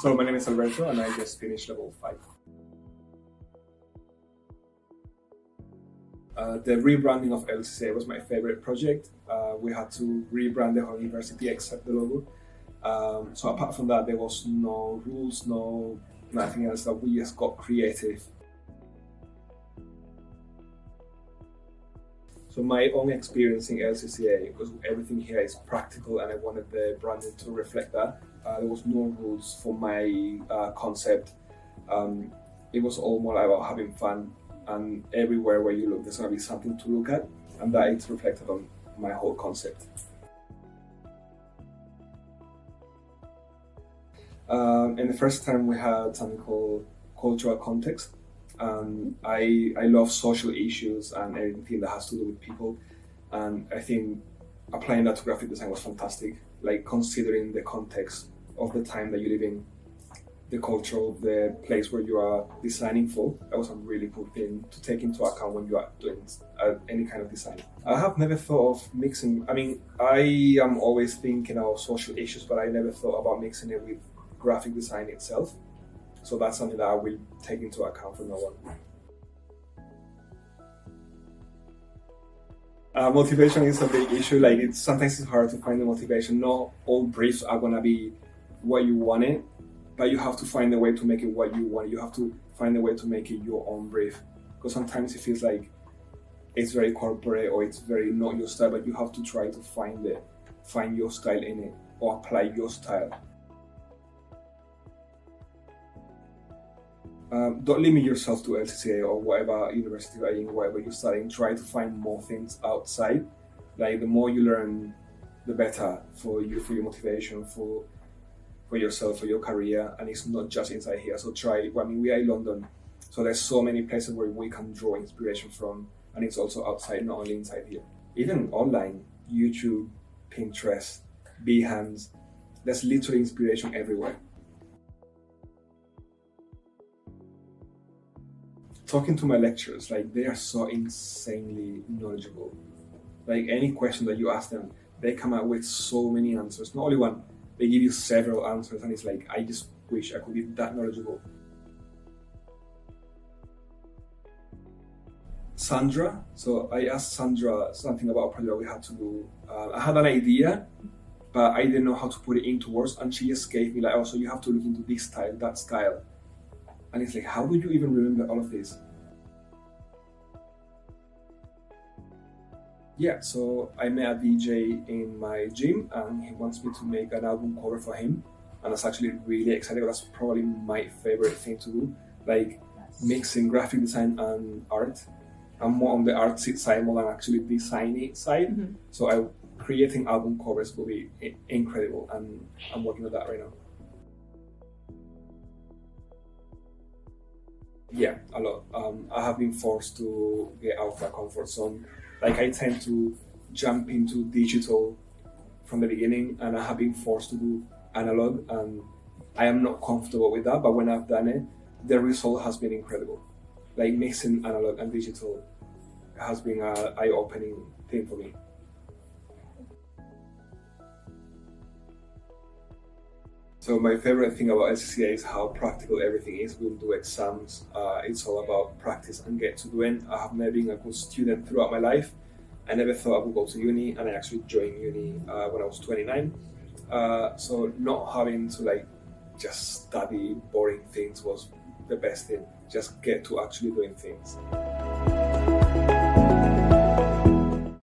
So my name is Alberto and I just finished level 5. The rebranding of LCCA was my favorite project. We had to rebrand the whole university except the logo. So apart from that, there was no rules, nothing else. That we just got creative. So my own experience in LCCA, because everything here is practical and I wanted the branding to reflect that. There was no rules for my concept. It was all more about having fun, and everywhere where you look there's going to be something to look at, and that is reflected on my whole concept. And the first time we had something called cultural context. I love social issues and everything that has to do with people, and I think applying that to graphic design was fantastic. Like considering the context of the time that you live in, the culture of the place where you are designing for, that was a really good thing to take into account when you are doing any kind of design. I have never thought of mixing, I am always thinking of social issues, but I never thought about mixing it with graphic design itself. So that's something that I will take into account from now on. Motivation is a big issue. Like sometimes it's hard to find the motivation. Not all briefs are gonna be what you want it, but you have to find a way to make it what you want. You have to find a way to make it your own brief. Because sometimes it feels like it's very corporate or it's very not your style, but you have to try to find your style in it or apply your style. Don't limit yourself to LCCA or whatever university you're in, whatever you're studying. Try to find more things outside. Like the more you learn, the better for you, for your motivation, for yourself, for your career. And it's not just inside here. So try. We are in London, so there's so many places where we can draw inspiration from, and it's also outside, not only inside here. Even online, YouTube, Pinterest, Behance. There's literally inspiration everywhere. Talking to my lecturers, like they are so insanely knowledgeable. Like any question that you ask them, they come out with so many answers. Not only one, they give you several answers, and it's like, I just wish I could be that knowledgeable. Sandra, so I asked Sandra something about a project we had to do. I had an idea, but I didn't know how to put it into words, and she just gave me like, oh, so you have to look into this style, that style. And it's like, how do you even remember all of this? Yeah, so I met a DJ in my gym and he wants me to make an album cover for him. And I was actually really excited. That's probably my favorite thing to do, like mixing graphic design and art. I'm more on the art side more than actually designing side. Mm-hmm. So creating album covers will be incredible, and I'm working on that right now. Yeah, a lot. I have been forced to get out of my comfort zone. Like I tend to jump into digital from the beginning, and I have been forced to do analog, and I am not comfortable with that. But when I've done it, the result has been incredible. Like mixing analog and digital has been an eye-opening thing for me. So my favorite thing about LCCA is how practical everything is. We'll do exams. It's all about practice and get to do it. I have never been a good student throughout my life. I never thought I would go to uni, and I actually joined uni when I was 29. So not having to just study boring things was the best thing. Just get to actually doing things.